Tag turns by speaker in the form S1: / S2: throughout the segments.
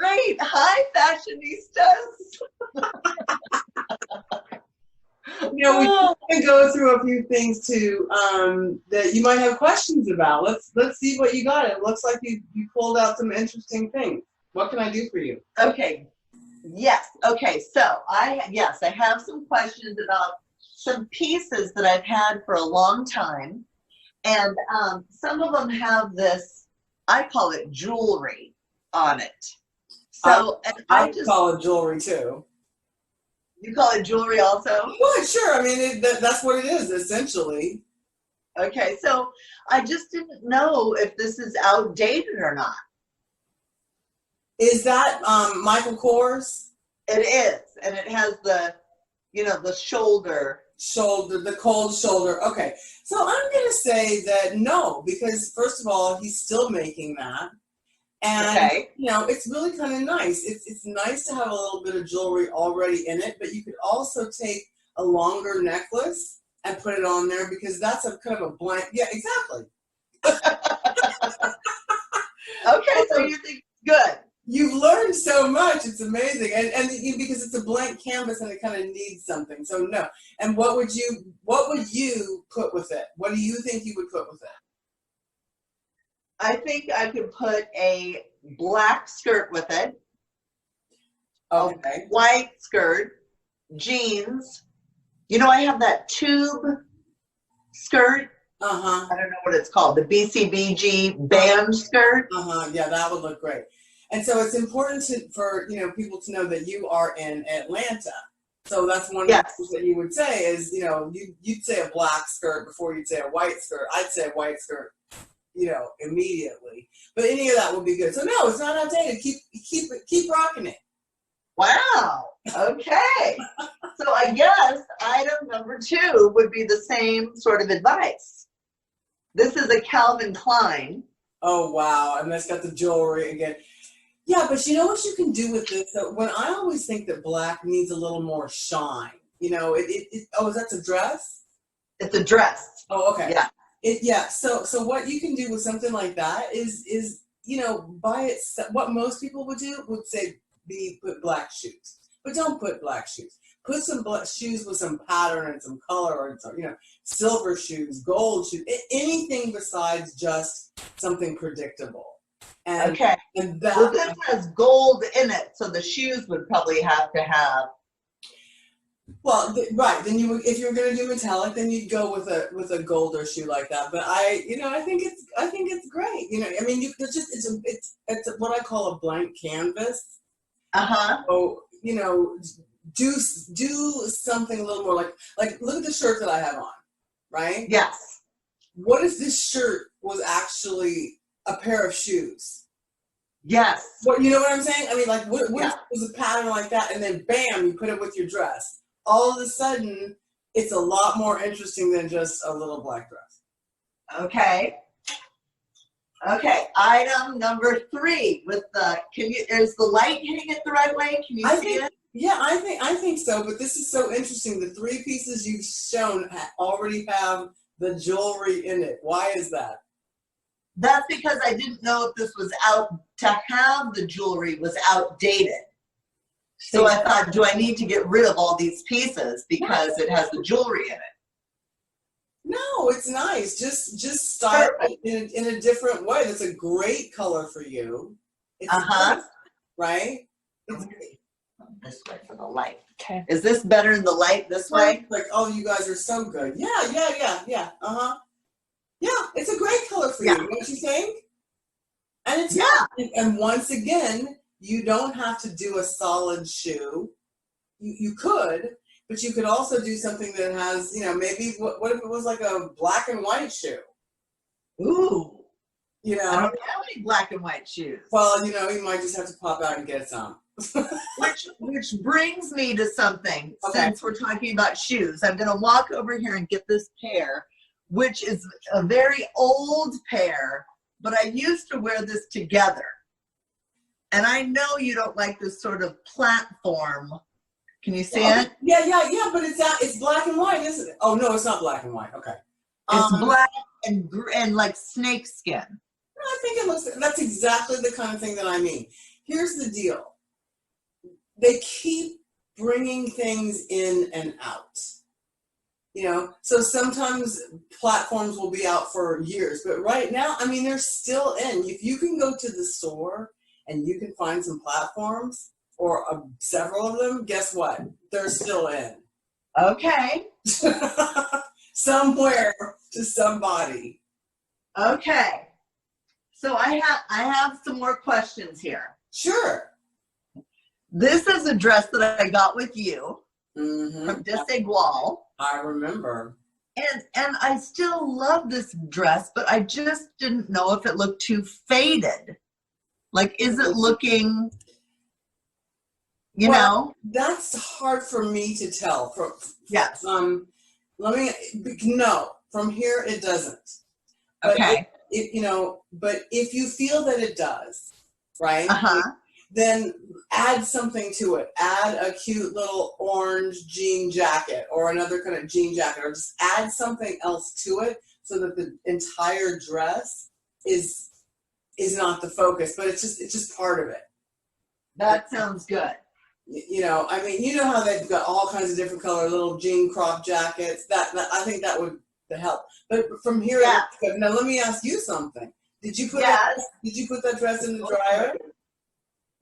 S1: great. Hi, fashionistas.
S2: We can go through a few things too that you might have questions about. Let's see what you got. It looks like you pulled out some interesting things. What can I do for you?
S1: Okay. Yes. Okay. So I have some questions about some pieces that I've had for a long time, and some of them have this. I call it jewelry on it. So
S2: I just call it jewelry too.
S1: You call it jewelry also?
S2: Well, sure. I mean, that's what it is, essentially.
S1: Okay, so I just didn't know if this is outdated or not.
S2: Is that Michael Kors?
S1: It is, and it has the, the shoulder.
S2: The cold shoulder. Okay, so I'm going to say that no, because first of all, he's still making that. And,
S1: okay.
S2: It's really kind of nice. It's nice to have a little bit of jewelry already in it, but you could also take a longer necklace and put it on there because that's a kind of a blank. Yeah, exactly.
S1: Okay, so you think good.
S2: You've learned so much. It's amazing. And because it's a blank canvas and it kind of needs something. So no. And what would you put with it? What do you think you would put with it?
S1: I think I could put a black skirt with it.
S2: Okay.
S1: A white skirt, jeans. I have that tube skirt.
S2: Uh-huh.
S1: I don't know what it's called. The BCBG band skirt.
S2: Uh-huh. Yeah, that would look great. And so it's important for people to know that you are in Atlanta. So that's one of the things that you would say is, you'd say a black skirt before you'd say a white skirt. I'd say a white skirt. Immediately. But any of that would be good. So no, it's not outdated. Keep rocking it.
S1: Wow. Okay. So I guess item number 2 would be the same sort of advice. This is a Calvin Klein.
S2: Oh wow. And that's got the jewelry again. Yeah, but you know what you can do with this? So when I always think that black needs a little more shine. That's a dress?
S1: It's a dress.
S2: Oh, okay.
S1: Yeah.
S2: So what you can do with something like that is buy it. What most people would do would say put black shoes, but don't put black shoes. Put some black shoes with some pattern and some color, and some silver shoes, gold shoes, anything besides just something predictable. And,
S1: okay.
S2: And that,
S1: well, this has gold in it, so the shoes would probably have to have.
S2: Well, right. Then if you were going to do metallic, then you'd go with a golder shoe like that. But I think it's great. It's what I call a blank canvas. So do something a little more like look at the shirt that I have on, right?
S1: Yes.
S2: What if this shirt was actually a pair of shoes?
S1: Yes.
S2: What you know what I'm saying? I mean, like what if it was a pattern like that, and then bam, you put it with your dress. All of a sudden, it's a lot more interesting than just a little black dress.
S1: Okay. Item number 3 is the light hitting it the right way? Can you see it?
S2: Yeah, I think so. But this is so interesting. The 3 pieces you've shown already have the jewelry in it. Why is that?
S1: That's because I didn't know if this was to have the jewelry was outdated. So I thought, do I need to get rid of all these pieces because it has the jewelry in it?
S2: No, it's nice. Just style it in a different way. That's a great color for you. It's nice, right?
S1: This way for the light.
S3: Okay.
S1: Is this better in the light this way?
S2: Like, oh, you guys are so good. Yeah. Uh-huh. Yeah, it's a great color for you, don't you think? And it's and once again, you don't have to do a solid shoe. You could, but you could also do something that has, maybe what if it was like a black and white shoe?
S1: Ooh. I don't have any black and white shoes.
S2: Well, you might just have to pop out and get some.
S1: which brings me to something. Since we're talking about shoes, I'm going to walk over here and get this pair, which is a very old pair, but I used to wear this together. And I know you don't like this sort of platform. Can you see it?
S2: Yeah, but it's black and white, isn't it? Oh, no, it's not black and white. Okay.
S1: It's black and like snake skin.
S2: I think that's exactly the kind of thing that I mean. here's the deal. They keep bringing things in and out. You know, so sometimes platforms will be out for years, but right now, I mean, they're still in. If you can go to the store and you can find some platforms or several of them, guess what? They're still in.
S1: Okay.
S2: Somewhere to somebody.
S1: Okay. So I have some more questions here.
S2: Sure.
S1: This is a dress that I got with you
S2: Mm-hmm.
S1: from Desigual.
S2: I remember.
S1: And I still love this dress, but I just didn't know if it looked too faded. Like, is it looking, you know?
S2: That's hard for me to tell.
S1: Yes.
S2: No, from here it doesn't. But
S1: Okay.
S2: But if you feel that it does, right?
S1: Uh-huh.
S2: Then add something to it. Add a cute little orange jean jacket or another kind of jean jacket, or just add something else to it so that the entire dress is not the focus, but it's just part of it.
S1: That sounds good.
S2: You know, I mean, you know how they've got all kinds of different color little jean crop jackets. That I think that would help. But from here,
S1: Yeah.
S2: now let me ask you something. Did you put
S1: Yes.
S2: that dress in the dryer?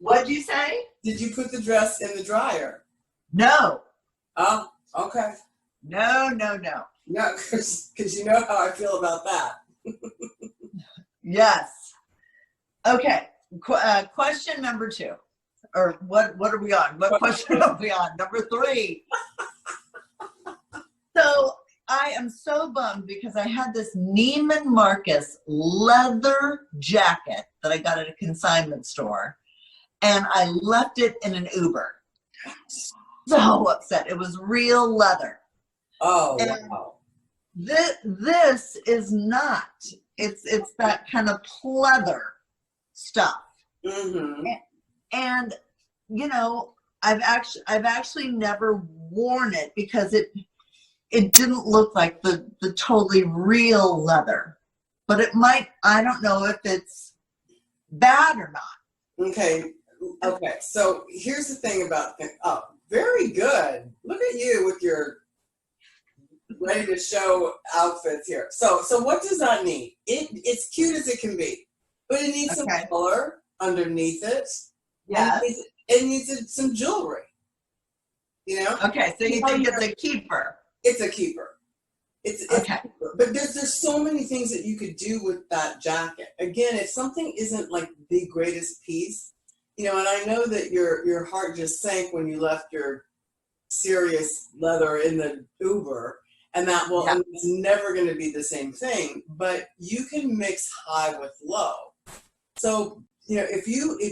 S1: What'd you say?
S2: Did you put the dress in the dryer?
S1: No.
S2: Oh, okay.
S1: No.
S2: No, because you know how I feel about that.
S1: Yes. Okay. Question number 2. Or what are we on? What question are we on? Number 3. So I am so bummed because I had this Neiman Marcus leather jacket that I got at a consignment store, and I left it in an Uber. So upset. It was real leather.
S2: Oh,
S1: And
S2: wow.
S1: This is not. It's that kind of pleather stuff.
S2: Mm-hmm.
S1: And you know, I've actually never worn it because it didn't look like the totally real leather. But it might, I don't know if it's bad or not.
S2: Okay. So here's the thing about very good. Look at you with your ready to show outfits here. So what does that need? It's cute as it can be, but it needs some color underneath it.
S1: Yeah.
S2: It needs some jewelry. You know?
S1: Okay, so you think it's a keeper.
S2: It's a keeper. It's
S1: okay.
S2: But there's so many things that you could do with that jacket. Again, if something isn't like the greatest piece, you know, and I know that your heart just sank when you left your serious leather in the Uber, and that and it's never going to be the same thing. But you can mix high with low. So you know, if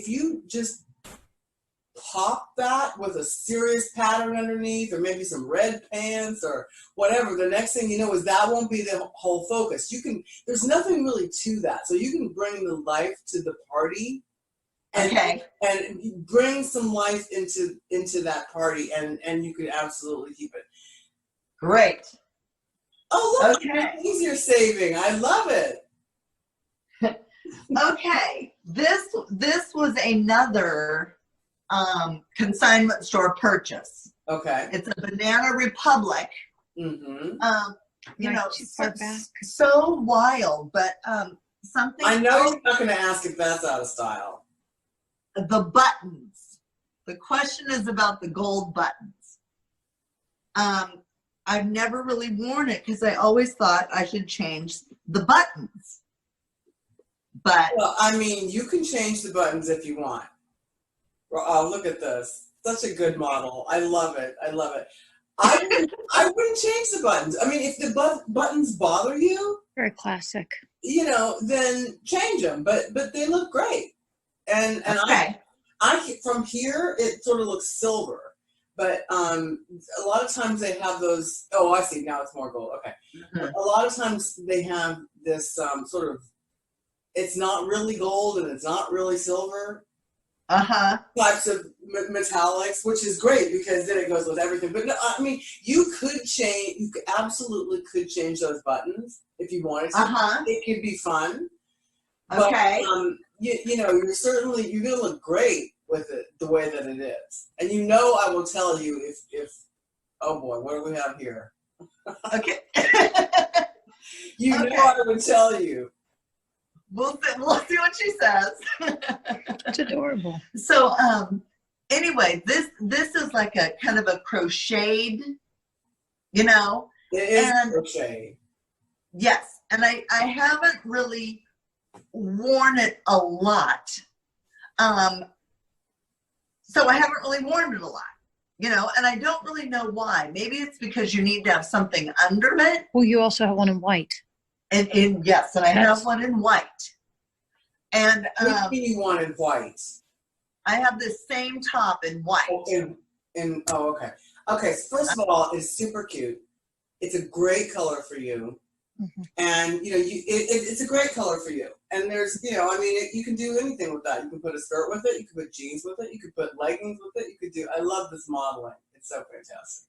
S2: you just pop that with a serious pattern underneath, or maybe some red pants or whatever, the next thing you know is that won't be the whole focus. There's nothing really to that. So you can bring the life to the party and bring some life into that party, and you could absolutely keep it.
S1: Great.
S2: Oh, look, the things you're saving. I love it.
S1: Okay. This was another consignment store purchase.
S2: Okay.
S1: It's a Banana Republic.
S2: Mm-hmm.
S1: You know, so wild, but something.
S2: I know you're not going to ask if that's out of style.
S1: The buttons. The question is about the gold buttons. I've never really worn it because I always thought I should change the buttons. But
S2: well, I mean, you can change the buttons if you want. Oh, look at this. Such a good model. I love it. I wouldn't change the buttons. I mean, if the buttons bother you,
S3: very classic.
S2: You know, then change them. But they look great. And I from here it sort of looks silver. But a lot of times they have those. Oh, I see. Now it's more gold. Okay. Mm-hmm. A lot of times they have this sort of. It's not really gold and it's not really silver. Types of metallics, which is great because then it goes with everything. But no, I mean, you absolutely could change those buttons if you wanted to. It could be fun. But, you know, you're gonna look great with it the way that it is. And you know I will tell you if oh boy, what do we have here?
S1: Okay.
S2: You know I would tell you.
S1: We'll see what she says.
S3: That's adorable.
S1: So anyway, this is like a kind of a crocheted, you know.
S2: It is crochet.
S1: Yes, and I haven't really worn it a lot. So I haven't really worn it a lot, you know, and I don't really know why. Maybe it's because you need to have something under it.
S3: Well, you also have one in white.
S1: And yes, and I have one in white. And
S2: What do you want in white?
S1: I have this same top in white.
S2: Oh, okay. Okay, so first of all, it's super cute. It's a great color for you.
S3: Mm-hmm.
S2: And, you know, it's a great color for you. And there's, you know, I mean, you can do anything with that. You can put a skirt with it. You can put jeans with it. You could put leggings with it. You could do, I love this modeling. It's so fantastic.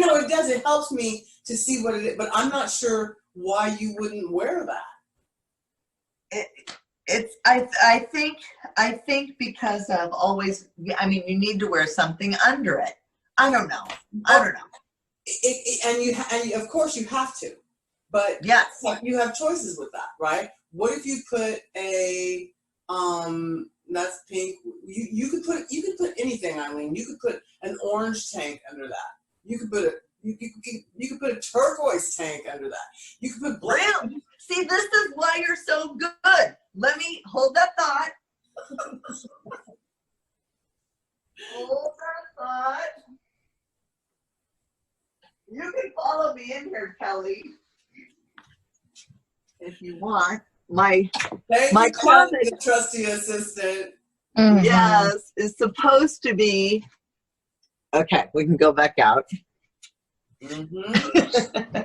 S2: No, it does. It helps me to see what it is. But I'm not sure why you wouldn't wear that.
S1: I think because I've always, I mean, you need to wear something under it. I don't know.
S2: And of course you have to, but
S1: yes,
S2: you have choices with that, right? What if you put a that's pink. You could put anything, Eileen. You could put an orange tank under that. You could put you could put a turquoise tank under that. You could put black.
S1: Really? See, this is why you're so good. Let me hold that thought. Hold that thought. You can follow me in here, Kelly, if you want. My closet,
S2: the trusty assistant.
S3: Mm-hmm.
S1: yes, is supposed to be. Okay, we can go back out.
S2: Mm-hmm.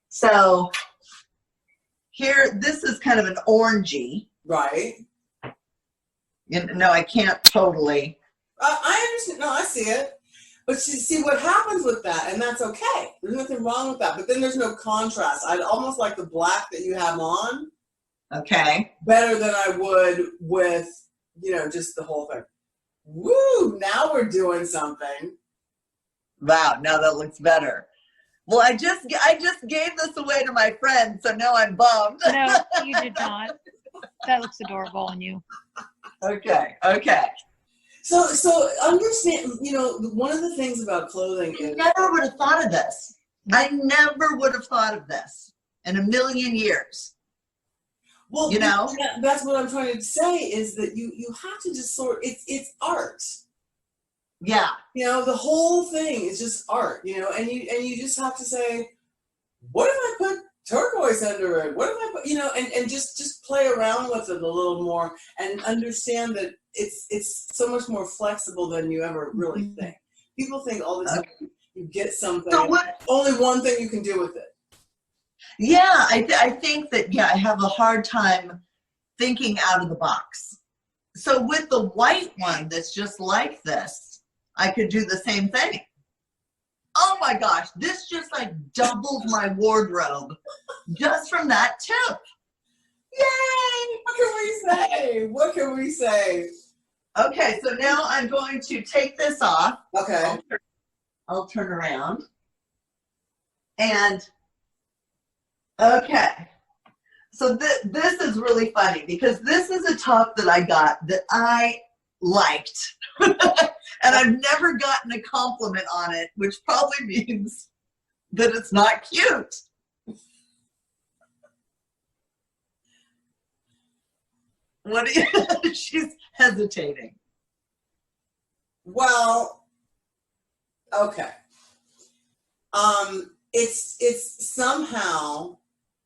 S1: So here, this is kind of an orangey.
S2: Right.
S1: No, I can't totally.
S2: I understand. No, I see it. But you see what happens with that, and that's okay. There's nothing wrong with that. But then there's no contrast. I'd almost like the black that you have on.
S1: Okay.
S2: Better than I would with, you know, just the whole thing. Woo! Now we're doing something.
S1: Wow, now that looks better. Well, I just gave this away to my friend, so now I'm bummed.
S3: No, you did not. That looks adorable on you.
S1: Okay.
S2: So understand, you know, one of the things about clothing
S1: I
S2: is
S1: never would have thought of this. I never would have thought of this in a million years.
S2: well,
S1: you know,
S2: that's what I'm trying to say is that you have to just it's art.
S1: Yeah.
S2: You know, the whole thing is just art, you know, and you just have to say, what if I put turquoise under it? What if I put, you know, and just play around with it a little more and understand that it's so much more flexible than you ever really think. People think all the time you get something,
S1: So
S2: only one thing you can do with it.
S1: Yeah, I think that, I have a hard time thinking out of the box. So with the white one that's just like this, I could do the same thing. Oh my gosh, this just like doubled my wardrobe just from that tip. Yay!
S2: What can we say?
S1: Okay, so now I'm going to take this off.
S2: Okay.
S1: I'll turn around. And, okay. So this is really funny because this is a top that I got that I liked. And I've never gotten a compliment on it, which probably means that it's not cute. What do you, she's hesitating.
S2: Well, okay. It's somehow,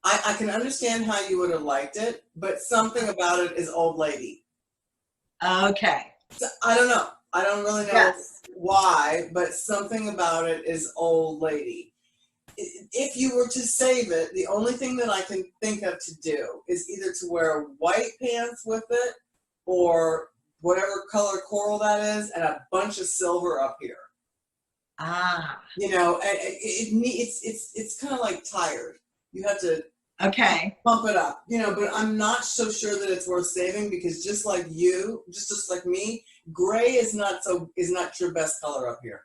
S2: I can understand how you would have liked it, but something about it is old lady.
S1: Okay.
S2: So, I don't know. I don't really know why, but something about it is old lady. If you were to save it, the only thing that I can think of to do is either to wear white pants with it or whatever color coral that is and a bunch of silver up here.
S1: Ah.
S2: You know, it's kind of like tired. You have to
S1: Okay.
S2: Pump it up, but I'm not so sure that it's worth saving because just like you, just like me, gray is not your best color up here.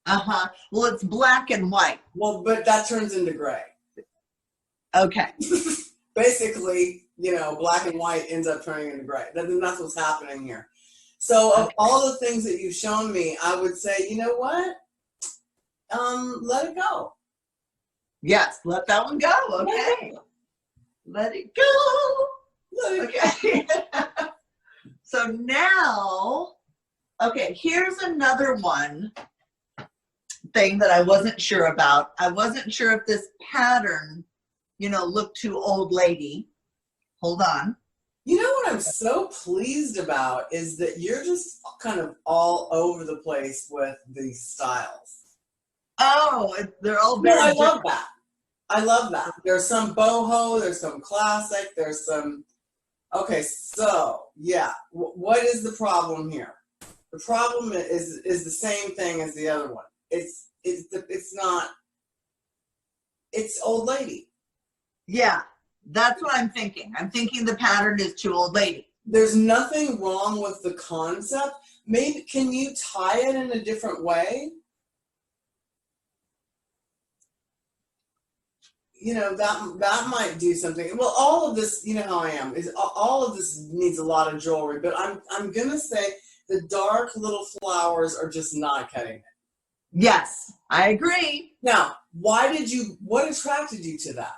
S1: Uh-huh. Well, it's black and white.
S2: Well, but that turns into gray.
S1: Okay.
S2: Basically, black and white ends up turning into gray. That's what's happening here. So of all the things that you've shown me, I would say, you know what? Let it go.
S1: Yes, let that one go. Okay. Let it go. Okay. So now, okay, here's another thing that I wasn't sure about. I wasn't sure if this pattern, looked too old lady. Hold on.
S2: You know what I'm so pleased about is that you're just kind of all over the place with these styles.
S1: Oh, they're all very
S2: I
S1: different.
S2: love that. I love that. There's some boho, there's some classic, there's some. Okay, so yeah, what is the problem here? The problem is the same thing as the other one. It's not. It's old lady.
S1: Yeah, that's what I'm thinking. I'm thinking the pattern is too old lady.
S2: There's nothing wrong with the concept. Maybe can you tie it in a different way? That might do something. Well, all of this, how I am, is all of this needs a lot of jewelry, but I'm gonna say the dark little flowers are just not cutting it.
S1: Yes, I agree.
S2: Now, what attracted you to that?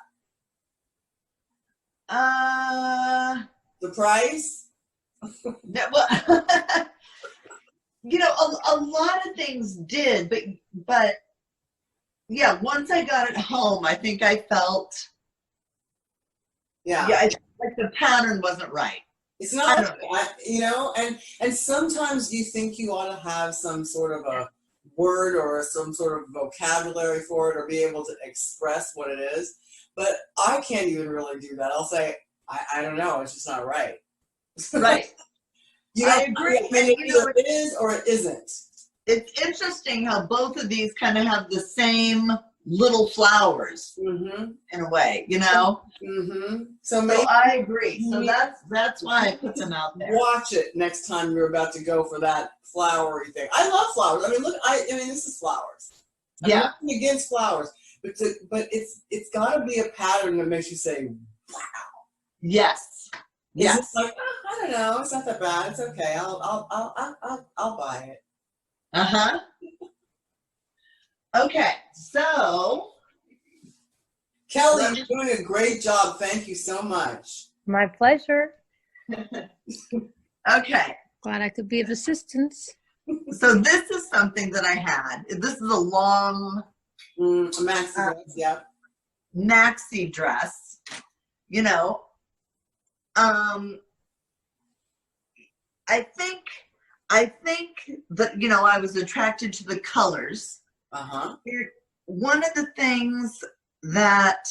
S2: The price?
S1: Well, a lot of things did, but yeah, once I got it home, I think I felt, like the pattern wasn't right.
S2: It's not, and sometimes you think you ought to have some sort of a word or some sort of vocabulary for it or be able to express what it is. But I can't even really do that. I'll say, I don't know, it's just not right.
S1: Right. I agree.
S2: I mean, either it is or it isn't.
S1: It's interesting how both of these kind of have the same little flowers in a way,
S2: Mm-hmm. So
S1: I agree. So that's why I put them out there.
S2: Watch it next time you're about to go for that flowery thing. I love flowers. I mean, look, this is flowers. I'm nothing against flowers, but it's got to be a pattern that makes you say, "Wow."
S1: Yes. Yes.
S2: It's like, I don't know. It's not that bad. It's okay. I'll buy it.
S1: Uh-huh. Okay, so
S2: Kelly, you're doing a great job. Thank you so much.
S3: My pleasure.
S1: Okay.
S3: Glad I could be of assistance.
S1: So this is something that I had. This is a long
S2: maxi dress, yeah.
S1: Maxi dress. I think that, I was attracted to the colors.
S2: Uh-huh.
S1: One of the things that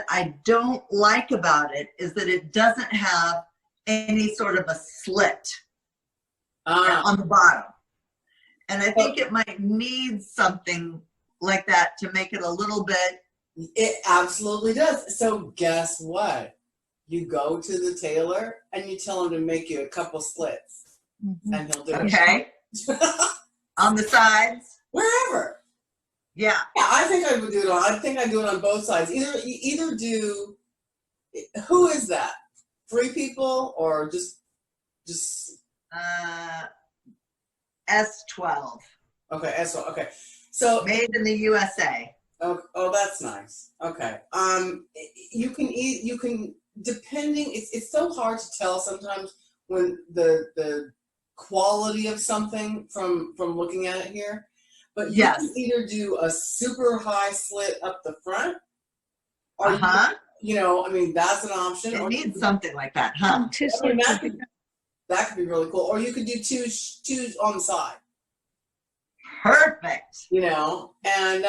S1: I don't like about it is that it doesn't have any sort of a slit on the bottom. And I think it might need something like that to make it a little bit.
S2: It absolutely does. So guess what? You go to the tailor and you tell him to make you a couple slits. And he'll do it.
S1: Okay. On the sides?
S2: Wherever.
S1: Yeah.
S2: I think I would do it I think I do it on both sides. Either do, who is that? Free people or just
S1: S12.
S2: Okay, S12. Okay. So
S1: made in the USA.
S2: Oh, that's nice. Okay. You can depending. It's so hard to tell sometimes when the quality of something from looking at it here. But you can either do a super high slit up the front, or that's an option.
S1: It needs something like that, huh?
S2: That could be really cool. Or you could do two on the side.
S1: Perfect.
S2: And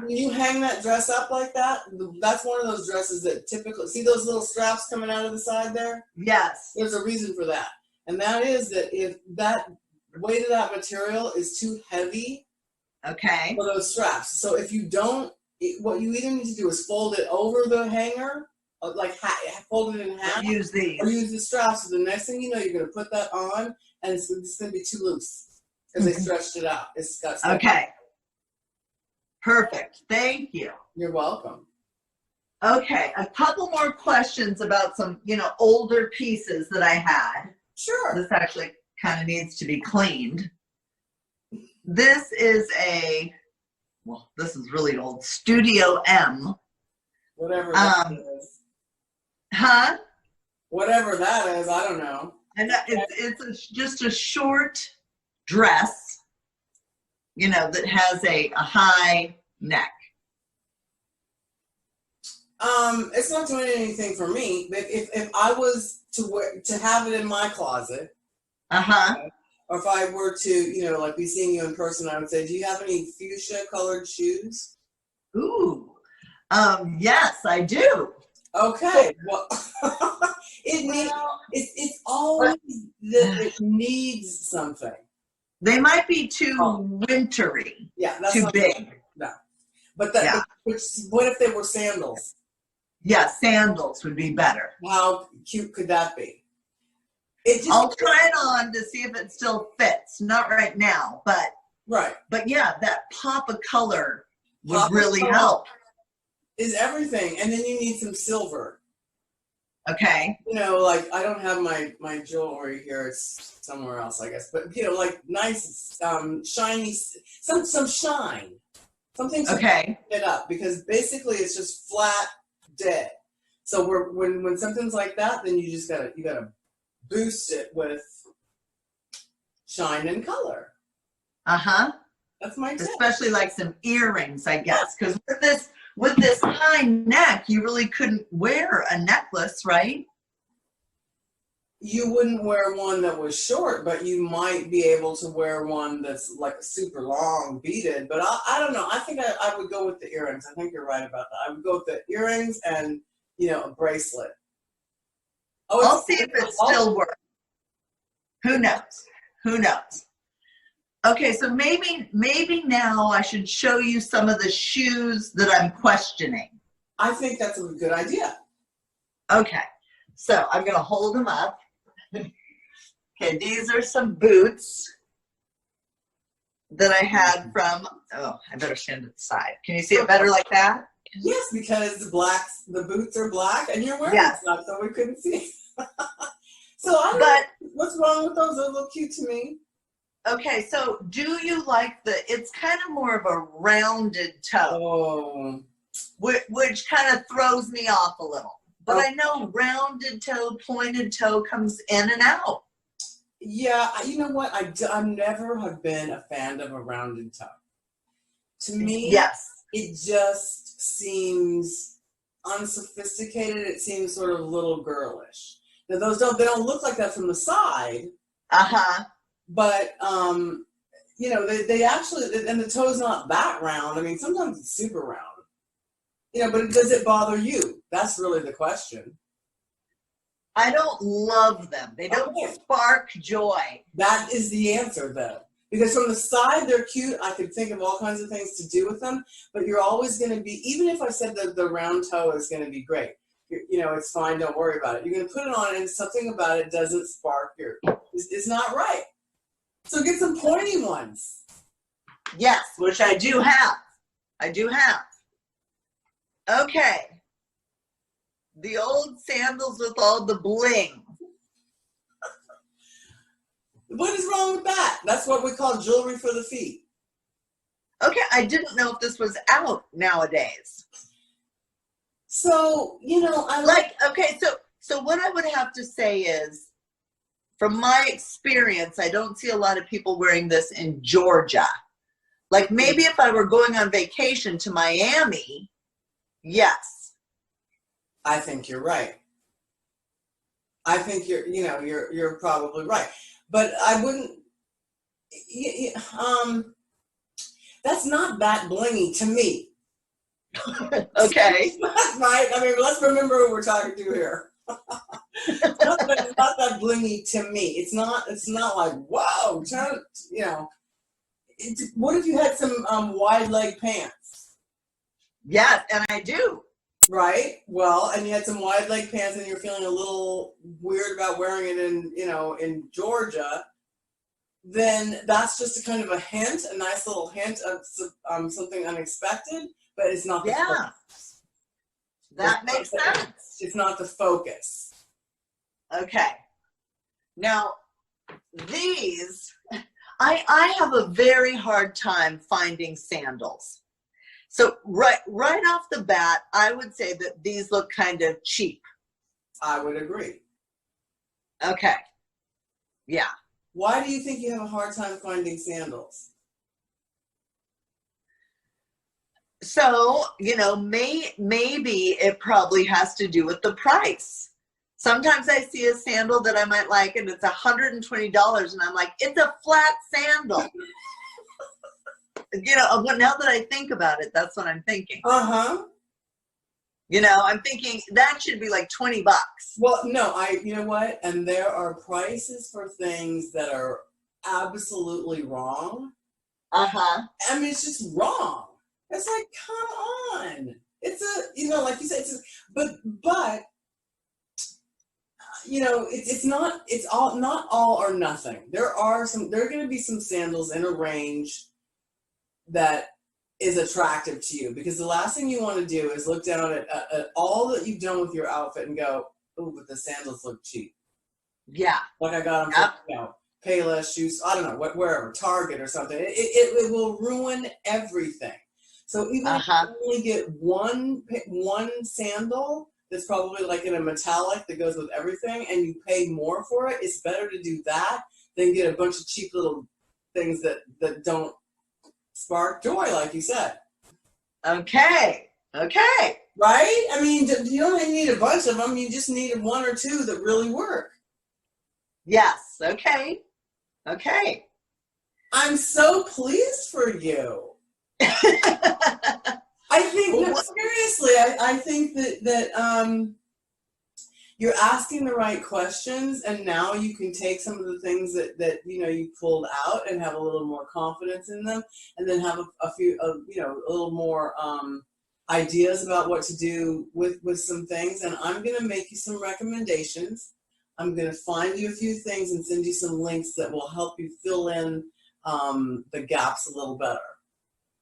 S2: when you hang that dress up like that, that's one of those dresses that typically, see those little straps coming out of the side there?
S1: Yes.
S2: There's a reason for that. And that is that if that weight of that material is too heavy for those straps. So if you don't what you either need to do is fold it over the hanger, like fold it in half,
S1: Use these.
S2: or use the strap. So the next thing you know, you're going to put that on, and it's going to be too loose because they stretched it out. It's got stuff.
S1: Okay. Perfect. Thank you.
S2: You're welcome.
S1: Okay, a couple more questions about some, older pieces that I had.
S2: Sure.
S1: This actually kind of needs to be cleaned. This is this is really old, Studio M.
S2: Whatever that is.
S1: Huh?
S2: Whatever that is, I don't know.
S1: And just a short dress, that has a high neck.
S2: It's not doing anything for me. But if I was to have it in my closet, or if I were to, like be seeing you in person, I would say, do you have any fuchsia colored shoes?
S1: Ooh, yes, I do.
S2: Okay, well, it's always that it needs something.
S1: They might be too wintry.
S2: Yeah, that's
S1: too
S2: not
S1: big.
S2: No, but what if they were sandals?
S1: Yeah, sandals would be better.
S2: How cute could that be?
S1: I'll try it on to see if it still fits. Not right now, but
S2: right.
S1: But yeah, that pop of color would really help.
S2: Is everything, and then you need some silver.
S1: Okay.
S2: Like I don't have my jewelry here; it's somewhere else, I guess. But like nice, shiny, some shine, something to
S1: okay.
S2: it up, because basically it's just flat dead. So when something's like that, then you just gotta boost it with shine and color. That's my tip.
S1: Especially like some earrings, I guess, because with this high neck, you really couldn't wear a necklace, right?
S2: You wouldn't wear one that was short, but you might be able to wear one that's like super long, beaded. But I don't know. I think I would go with the earrings. I think you're right about that. I would go with the earrings and, a bracelet. Oh,
S1: I'll see if it still works. Who knows? Okay, so maybe now I should show you some of the shoes that I'm questioning.
S2: I think that's a good idea.
S1: Okay, so I'm going to hold them up. Okay, these are some boots that I had from, I better stand to the side. Can you see it better like that?
S2: Yes, because the boots are black and you're wearing black, so we couldn't see. So what's wrong with those? They look cute to me.
S1: Okay, so do you like it's kind of more of a rounded toe.
S2: Oh.
S1: Which kind of throws me off a little. But I know rounded toe, pointed toe comes in and out.
S2: Yeah, you know what? I never have been a fan of a rounded toe. To me, it just seems unsophisticated. It seems sort of little girlish. Now they don't look like that from the side. But they actually, and the toe's not that round. I mean, sometimes it's super round. But does it bother you? That's really the question.
S1: I don't love them. They don't spark joy.
S2: That is the answer, though. Because from the side, they're cute. I could think of all kinds of things to do with them. But you're always going to be, even if I said that the round toe is going to be great, it's fine. Don't worry about it. You're going to put it on, and something about it doesn't spark it's not right. So get some pointy ones.
S1: Yes, which I do have. Okay. The old sandals with all the bling.
S2: What is wrong with that? That's what we call jewelry for the feet.
S1: Okay, I didn't know if this was out nowadays.
S2: So,
S1: so what I would have to say is, from my experience, I don't see a lot of people wearing this in Georgia. Like maybe if I were going on vacation to Miami, yes.
S2: I think you're right. I think you're probably right. But I wouldn't, that's not that blingy to me.
S1: Okay.
S2: Right? I mean, let's remember who we're talking to here. It's not that blingy to me. It's not like, whoa, what if you had some wide leg pants?
S1: Yes, and I do.
S2: Right. Well, and you had some wide leg pants and you're feeling a little weird about wearing it in Georgia, then that's just a kind of a hint, a nice little hint of something unexpected, but it's not the focus.
S1: That makes sense.
S2: It's not the focus.
S1: Okay. Now, these, I have a very hard time finding sandals. So right off the bat, I would say that these look kind of cheap.
S2: I would agree.
S1: Okay. Yeah.
S2: Why do you think you have a hard time finding sandals?
S1: So, maybe it probably has to do with the price. Sometimes I see a sandal that I might like and it's $120 and I'm like, it's a flat sandal. Now that I think about it, that's what I'm thinking.
S2: Uh-huh.
S1: I'm thinking that should be like $20.
S2: Well, no, you know what? And there are prices for things that are absolutely wrong.
S1: Uh-huh.
S2: I mean, it's just wrong. It's like, come on. It's like you said, but not all or nothing. There are going to be some sandals in a range that is attractive to you, because the last thing you want to do is look down at all that you've done with your outfit and go, oh, but the sandals look cheap.
S1: Yeah.
S2: Like I got them for, Payless shoes, I don't know, wherever, Target or something. It will ruin everything. So even if you only get one sandal that's probably like in a metallic that goes with everything and you pay more for it, it's better to do that than get a bunch of cheap little things that don't spark joy, like you said.
S1: Okay.
S2: Right? I mean, you don't need a bunch of them. You just need one or two that really work.
S1: Yes. Okay.
S2: I'm so pleased for you. I think, seriously, I think that you're asking the right questions, and now you can take some of the things that you pulled out and have a little more confidence in them, and then have a little more ideas about what to do with some things. And I'm going to make you some recommendations. I'm going to find you a few things and send you some links that will help you fill in the gaps a little better.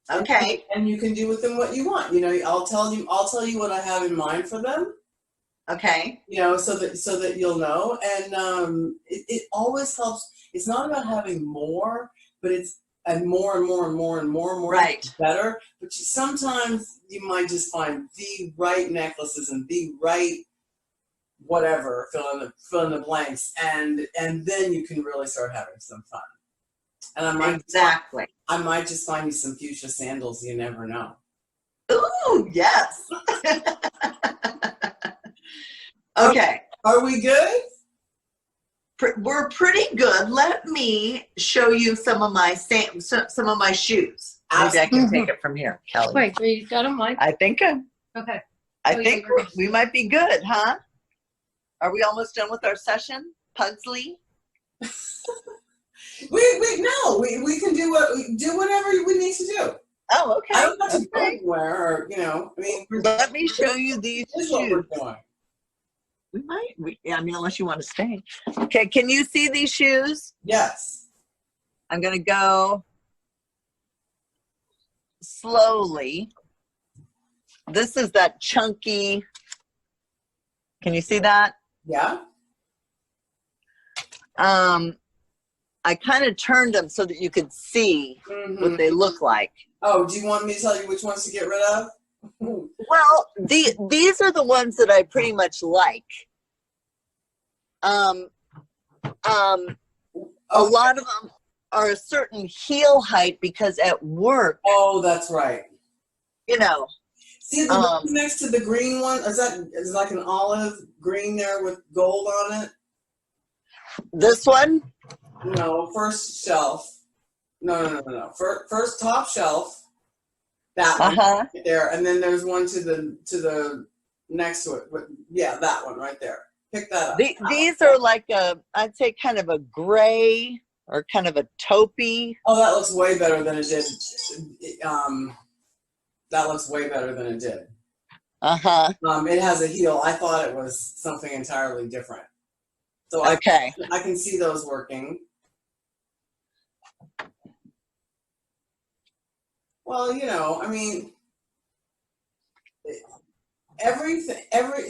S1: Okay.
S2: And you can do with them what you want. I'll tell you what I have in mind for them.
S1: Okay.
S2: So that you'll know. And it always helps. It's not about having more, but it's more and more and more and more and more.
S1: Right.
S2: Better. But sometimes you might just find the right necklaces and the right whatever, fill in the blanks, and then you can really start having some fun. And I might just find you some fuchsia sandals. You never know.
S1: Ooh, yes. Okay.
S2: Are we good?
S1: We're pretty good. Let me show you some of my shoes. Maybe I can take it from here, Kelly.
S3: Wait, you got them, Mike?
S1: I think.
S3: Okay.
S1: I think we might be good, huh? Are we almost done with our session, Pugsley?
S2: We can do whatever we need to do.
S1: Oh, okay.
S2: I don't have to go anywhere,
S1: let me show you these
S2: shoes.
S1: What we're doing. We might. Unless you want to stay. Okay, can you see these shoes?
S2: Yes.
S1: I'm going to go slowly. This is that chunky. Can you see that?
S2: Yeah.
S1: I kind of turned them so that you could see what they look like.
S2: Oh, do you want me to tell you which ones to get rid of?
S1: Well, these are the ones that I pretty much like. A lot of them are a certain heel height because at work.
S2: Oh, that's right.
S1: See
S2: the one next to the green one? Is like an olive green there with gold on it?
S1: This one?
S2: No, first shelf. No. First top shelf. That one right there, and then there's one to the next to it. Yeah, that one right there. Pick that up.
S1: These are like I'd say kind of a gray or kind of a taupey.
S2: Oh, that looks way better than it did. That looks way better than it did.
S1: Uh-huh.
S2: It has a heel. I thought it was something entirely different. So
S1: Okay.
S2: I can see those working. Well, you know, I mean,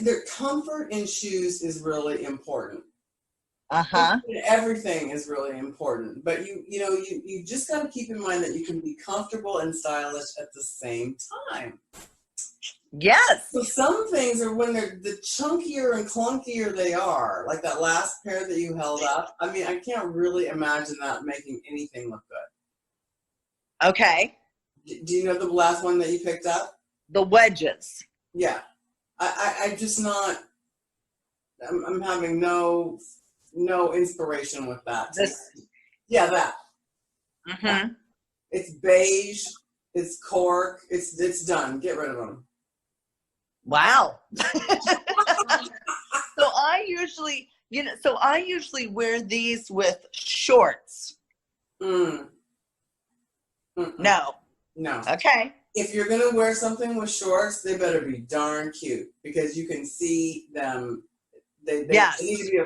S2: their comfort in shoes is really important.
S1: Uh-huh.
S2: Everything is really important, but you just got to keep in mind that you can be comfortable and stylish at the same time.
S1: Yes.
S2: So some things are when the chunkier and clunkier they are, like that last pair that you held up. I mean, I can't really imagine that making anything look good.
S1: Okay.
S2: Do you know the last one that you picked up?
S1: The wedges.
S2: Yeah. I just not, I'm having no inspiration with that. Yeah, that.
S1: Mm-hmm.
S2: It's beige, it's cork, it's done. Get rid of them.
S1: Wow. So I usually wear these with shorts.
S2: Mm.
S1: No.
S2: No.
S1: Okay.
S2: If you're going to wear something with shorts, they better be darn cute because you can see them. They
S1: Yes.
S2: need to be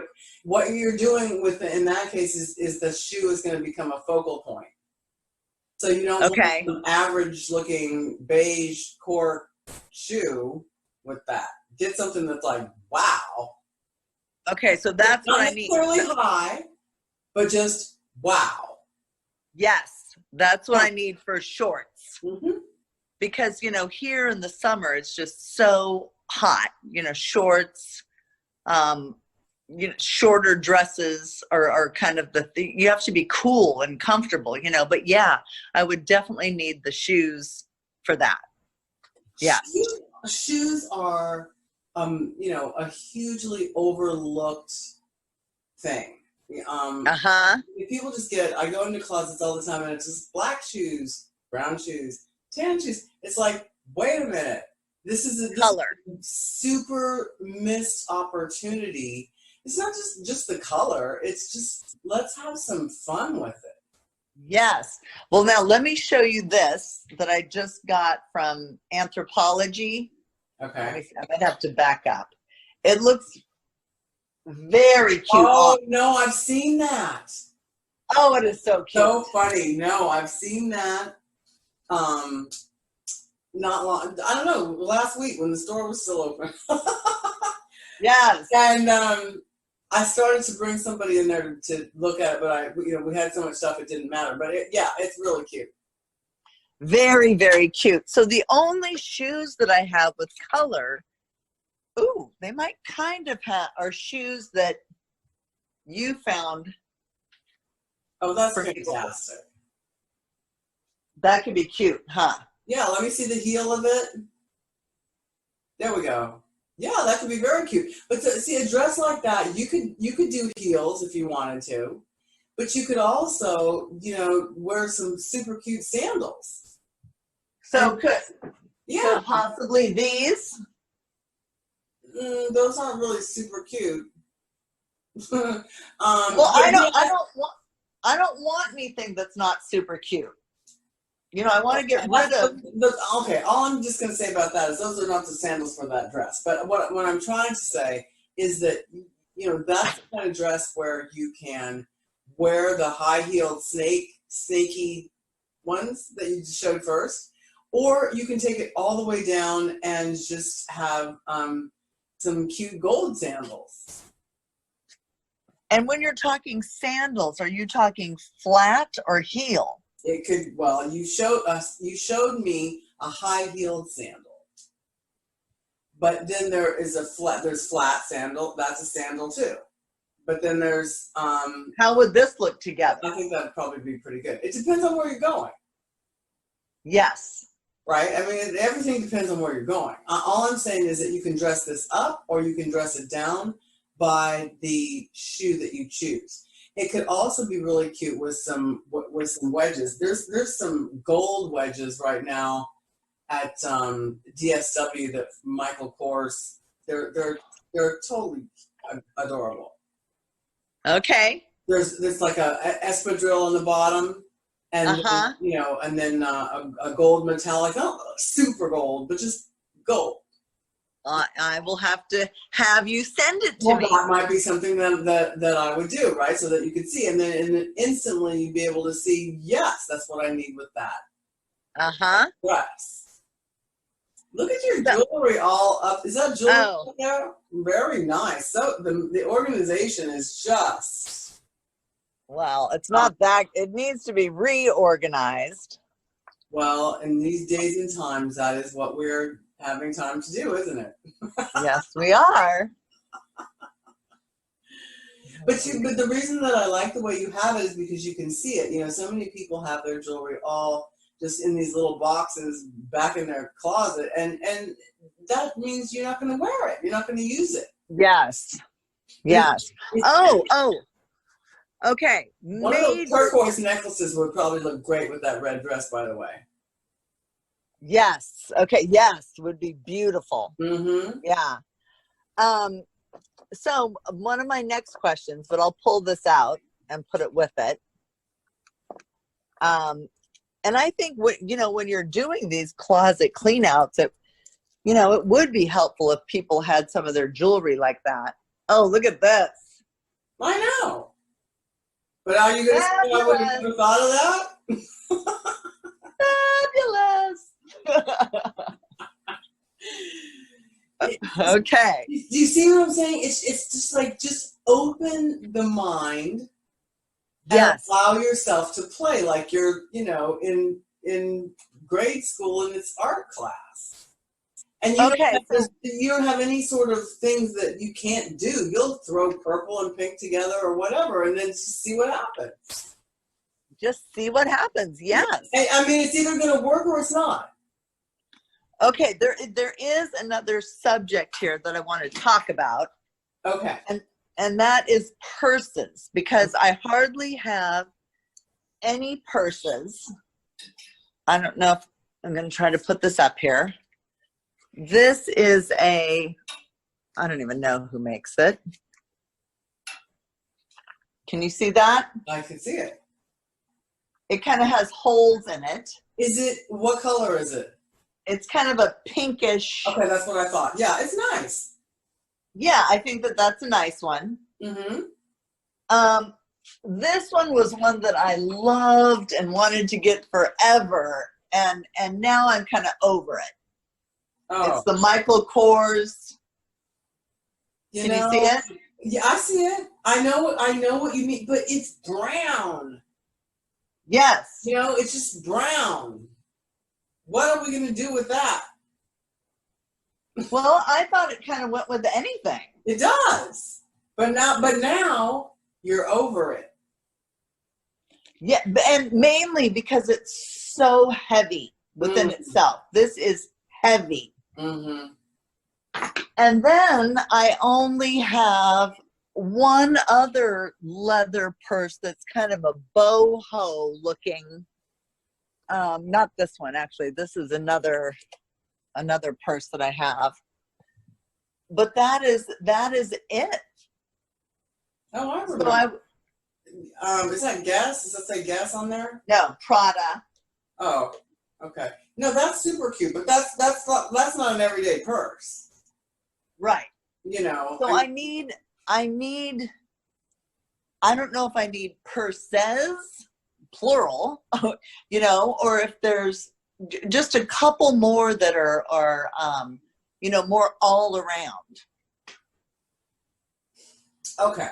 S2: what you're doing in that case is the shoe is going to become a focal point. So you don't want an average looking beige cork shoe with that. Get something that's like, wow.
S1: Okay, so that's what I need.
S2: Not necessarily high, but just wow.
S1: Yes, that's what I need for shorts.
S2: Mm-hmm.
S1: Because, here in the summer, it's just so hot. Shorts, shorter dresses are kind of you have to be cool and comfortable, But yeah, I would definitely need the shoes for that. Yeah.
S2: Shoes are, a hugely overlooked thing. People just I go into closets all the time and it's just black shoes, brown shoes, tan shoes. It's like, wait a minute. This is a
S1: color.
S2: Super missed opportunity. It's not just the color. It's just, let's have some fun with it.
S1: Yes. Well, now let me show you this that I just got from Anthropology.
S2: Okay.
S1: I might have to back up. It looks very cute.
S2: Oh, no, I've seen that.
S1: Oh, it is so cute.
S2: So funny. No, I've seen that. Not long. I don't know. Last week when the store was still open.
S1: Yes.
S2: And I started to bring somebody in there to look at it, but we had so much stuff it didn't matter. But it's really cute.
S1: Very, very cute. So the only shoes that I have with color, they might kind of are shoes that you found.
S2: Oh, that's fantastic.
S1: That could be cute, huh?
S2: Yeah, let me see the heel of it. There we go. Yeah, that could be very cute. But see, a dress like that, you could do heels if you wanted to, but you could also, wear some super cute sandals.
S1: So
S2: So
S1: possibly these.
S2: Those aren't really super cute.
S1: Well, I don't want anything that's not super cute. I want to get rid of.
S2: Okay, all I'm just going to say about that is those are not the sandals for that dress. But what I'm trying to say is that, that's the kind of dress where you can wear the high-heeled snaky ones that you showed first, or you can take it all the way down and just have some cute gold sandals.
S1: And when you're talking sandals, are you talking flat or heel?
S2: It could, well, you showed me a high-heeled sandal. But then there's flat sandal. That's a sandal too. But then there's
S1: how would this look together?
S2: I think that'd probably be pretty good. It depends on where you're going.
S1: Yes.
S2: Right? I mean, everything depends on where you're going. All I'm saying is that you can dress this up or you can dress it down by the shoe that you choose. It could also be really cute with some wedges. There's some gold wedges right now at DSW that Michael Kors. They're totally adorable.
S1: Okay.
S2: There's like a espadrille on the bottom, and
S1: Uh-huh.
S2: you know, and then a gold metallic, not super gold, but just gold.
S1: I will have to have you send it to
S2: Well,
S1: me.
S2: that might be something that I would do, right? So that you could see, and then instantly you'd be able to see, yes, that's what I need with that
S1: Uh-huh.
S2: dress. Look at your
S1: So,
S2: jewelry all up. Is that jewelry
S1: oh,
S2: up there? Very nice. So the organization is just.
S1: well, it's not that. It needs to be reorganized.
S2: Well, in these days and times, that is what we're having time to do, isn't it?
S1: Yes, we are.
S2: But the reason that I like the way you have it is because you can see it. You know, so many people have their jewelry all just in these little boxes back in their closet, and that means you're not going to wear it. You're not going to use it.
S1: Yes. Yes. Oh. Okay.
S2: One of those turquoise necklaces would probably look great with that red dress, by the way.
S1: Yes. Okay. Yes, would be beautiful.
S2: Mm-hmm.
S1: Yeah. So one of my next questions, but I'll pull this out and put it with it. And I think when you're doing these closet cleanouts, it would be helpful if people had some of their jewelry like that. Oh, look at this.
S2: I know. But are you going to say I would have never thought of
S1: Fabulous. Okay.
S2: Do you see what I'm saying? It's just like, just open the mind.
S1: Yes.
S2: And allow yourself to play like you're, in grade school in its art class. And you don't have any sort of things that you can't do. You'll throw purple and pink together or whatever, and then just see what happens.
S1: Just see what happens. Yes.
S2: I mean, it's either going to work or it's not.
S1: Okay. There is another subject here that I want to talk about.
S2: Okay.
S1: And that is purses, because I hardly have any purses. I don't know if I'm going to try to put this up here. This is I don't even know who makes it. Can you see that?
S2: I can see it.
S1: It kind of has holes in it.
S2: What color is it?
S1: It's kind of a pinkish.
S2: Okay, that's what I thought. Yeah, it's nice.
S1: Yeah, I think that's a nice one.
S2: Mm-hmm.
S1: This one was one that I loved and wanted to get forever, and now I'm kind of over it.
S2: Oh.
S1: It's the Michael Kors. Can you see it?
S2: Yeah, I see it. I know what you mean, but it's brown.
S1: Yes.
S2: It's just brown. What are we going to do with that?
S1: Well, I thought it kind of went with anything.
S2: It does. But now you're over it.
S1: Yeah, and mainly because it's so heavy within itself. This is heavy.
S2: Mm-hmm.
S1: And then I only have one other leather purse that's kind of a boho looking. Not this one, actually. This is another purse that I have. But that is it.
S2: Oh, I remember.
S1: So
S2: is that Guess? Does that say Guess on there?
S1: no, Prada.
S2: Oh, okay. No, that's super cute, but that's not an everyday purse.
S1: Right. So I don't know if I need purses, plural, or if there's just a couple more that are more all around.
S2: Okay.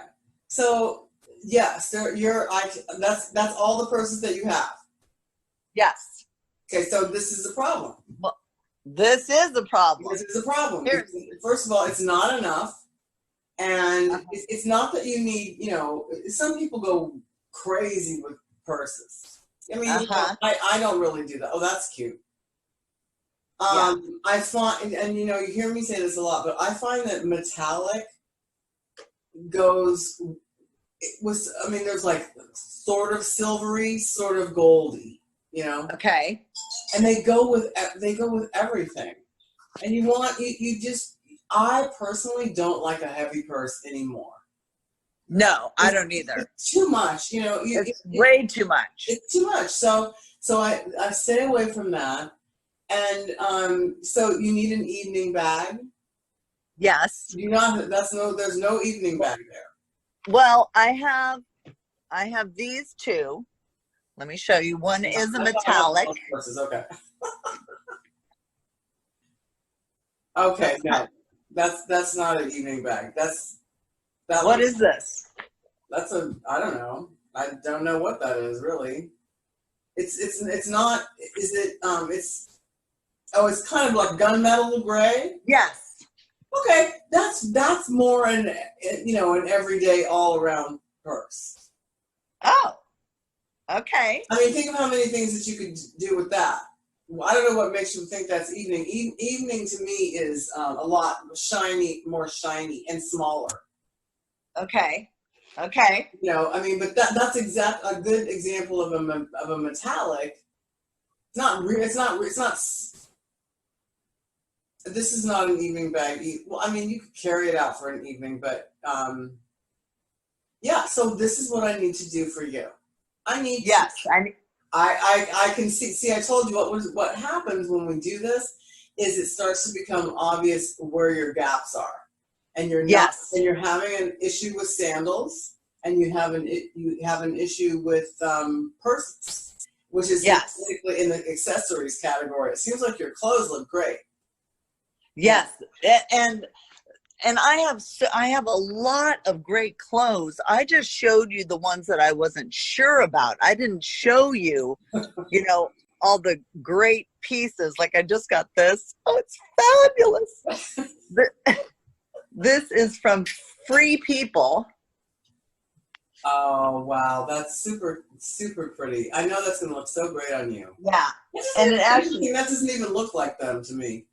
S2: So yes, that's all the purses that you have.
S1: Yes.
S2: Okay, so this is the problem.
S1: Well, this is the problem.
S2: This is the problem. First of all, it's not enough. And it's not that you need, some people go crazy with purses. I mean, I don't really do that. Oh, that's cute. I find, and you hear me say this a lot, but I find that metallic goes with, there's like sort of silvery, sort of goldy,
S1: Okay.
S2: and they go with everything. And I personally don't like a heavy purse anymore.
S1: No, I don't either.
S2: It's too much, you know.
S1: It's way too much.
S2: It's too much. So I stay away from that. And so you need an evening bag.
S1: Yes.
S2: There's no evening bag there.
S1: Well, I have these two. Let me show you. One is a metallic.
S2: Okay. Okay, no. That's not an evening bag.
S1: What is this?
S2: I don't know. I don't know what that is really. It's not, is it, it's kind of like gunmetal gray?
S1: Yes.
S2: Okay, that's more an everyday all around purse.
S1: Oh, okay.
S2: I mean, think of how many things that you could do with that. Well, I don't know what makes you think that's evening. Evening to me is a lot more shiny and smaller.
S1: Okay. Okay.
S2: You know, I mean, but that's a good example of a metallic. This is not an evening bag. Well, I mean, you could carry it out for an evening, but yeah. So this is what I need to do for you. I can see. I told you what happens when we do this is it starts to become obvious where your gaps are, and you're having an issue with sandals, and you have an issue with purses, which is basically in the accessories category. It seems like your clothes look great.
S1: Yes, and I have a lot of great clothes. I just showed you the ones that I wasn't sure about. I didn't show you, all the great pieces. Like I just got this. Oh, it's fabulous. This is from Free People.
S2: Oh, wow. That's super, super pretty. I know that's going to look so great on you.
S1: Yeah. And
S2: that doesn't even look like them to me.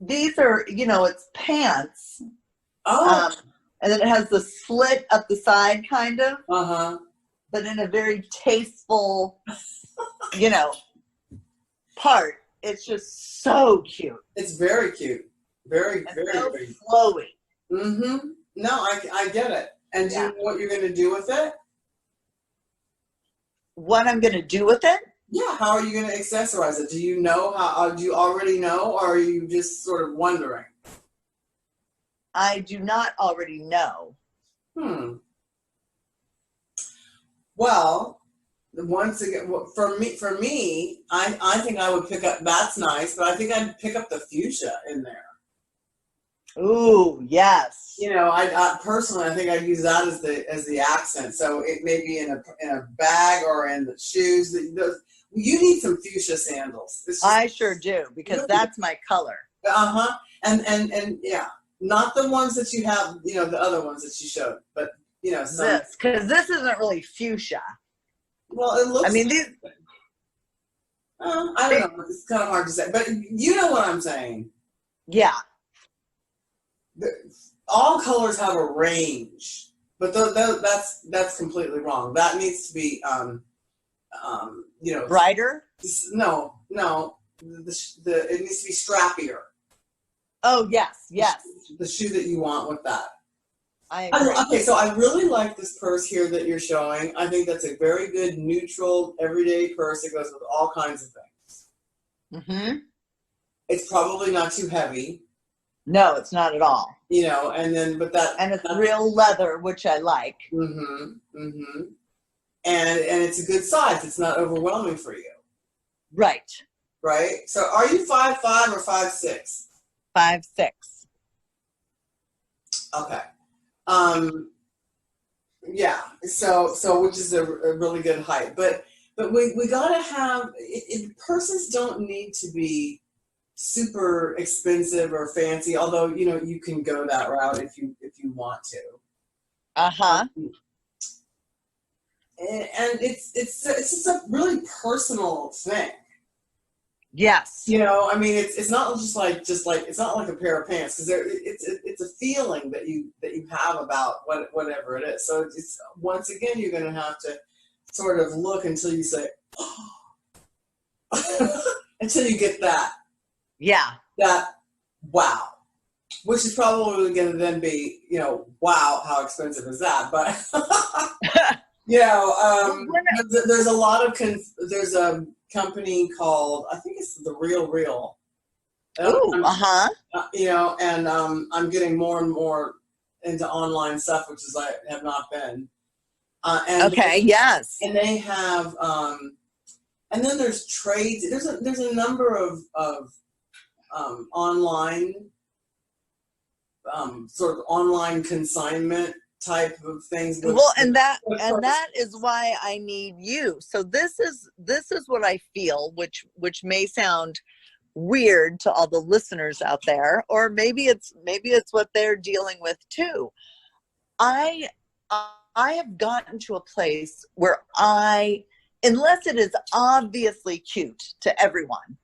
S1: These are, it's pants.
S2: Oh.
S1: And then it has the slit up the side, kind of.
S2: Uh-huh.
S1: But in a very tasteful, part. It's just so cute.
S2: It's very cute. Very,
S1: and
S2: very,
S1: so
S2: very
S1: flowy.
S2: Mm-hmm. No, I get it. And do you know what you're going to do with it?
S1: What I'm going to do with it?
S2: Yeah, how are you going to accessorize it? Do you know how? Do you already know, or are you just sort of wondering?
S1: I do not already know.
S2: Well, once again, for me, I think I would pick up. That's nice, but I think I'd pick up the fuchsia in there.
S1: Ooh, yes.
S2: I personally, I think I'd use that as the accent. So it may be in a bag or in the shoes. You need some fuchsia sandals.
S1: I sure do, because that's my color.
S2: And yeah, not the ones that you have, the other ones that you showed, but
S1: because this isn't really fuchsia.
S2: Well, it looks.
S1: I mean, these.
S2: I don't know. It's kind of hard to say, but you know what I'm saying.
S1: Yeah.
S2: All colors have a range, but that's completely wrong. That needs to be
S1: brighter.
S2: No, it needs to be strappier.
S1: Oh yes.
S2: The shoe that you want with that.
S1: I agree.
S2: Okay, so I really like this purse here that you're showing. I think that's a very good neutral everyday purse. It goes with all kinds of things.
S1: Mm-hmm.
S2: It's probably not too heavy.
S1: No, it's not at all.
S2: And it's
S1: real leather, which I like.
S2: Mm-hmm. Mm-hmm. And it's a good size. It's not overwhelming for you.
S1: Right.
S2: Right. So are you 5'5" or 5'6"?
S1: 5'6".
S2: Okay. Yeah. So which is a really good height, but we gotta have purses don't need to be super expensive or fancy, although you can go that route if you want to. And it's just a really personal thing.
S1: Yes.
S2: I mean, it's not just like it's not like a pair of pants, because it's a feeling that you have about whatever it is. So it's once again you're going to have to sort of look until you say, oh, until you get that.
S1: Yeah.
S2: That wow. which is probably going to then be, wow, how expensive is that? But, there's a lot of, there's a company called, I think it's The Real Real.
S1: Ooh,
S2: And I'm getting more and more into online stuff, which is I have not been.
S1: Yes.
S2: And they have, and then there's trades. There's a number of online, sort of online consignment type of things.
S1: And that is why I need you. So this is what I feel, which may sound weird to all the listeners out there, or maybe it's what they're dealing with too. I have gotten to a place where unless it is obviously cute to everyone,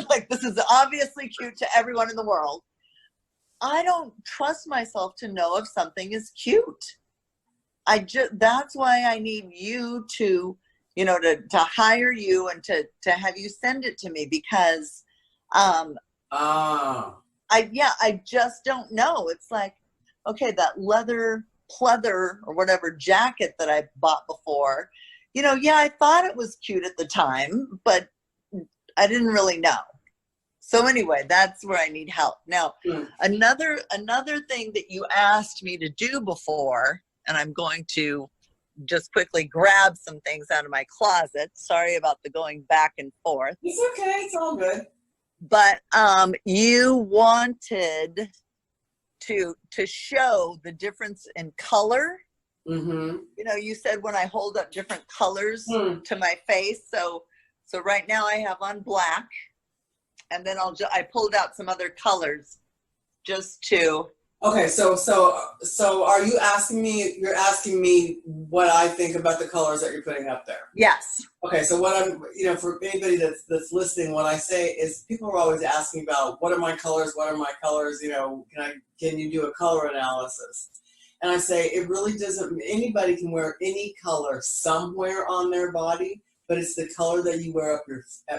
S1: like this is obviously cute to everyone in the world, I don't trust myself to know if something is cute. That's why I need you to hire you and to have you send it to me, because I just don't know. It's like, okay, that leather pleather or whatever jacket that I bought before, I thought it was cute at the time, but I didn't really know. So anyway, that's where I need help. Now, another thing that you asked me to do before, and I'm going to just quickly grab some things out of my closet. Sorry about the going back and forth.
S2: It's okay. It's all good.
S1: But you wanted to show the difference in color.
S2: Mm-hmm.
S1: You said when I hold up different colors to my face. So right now I have on black, and then I pulled out some other colors just to.
S2: Okay, so are you asking me? You're asking me what I think about the colors that you're putting up there.
S1: Yes.
S2: Okay, so what I'm, for anybody that's listening, what I say is people are always asking about what are my colors? What are my colors? Can you do a color analysis? And I say it really doesn't. Anybody can wear any color somewhere on their body, but it's the color that you wear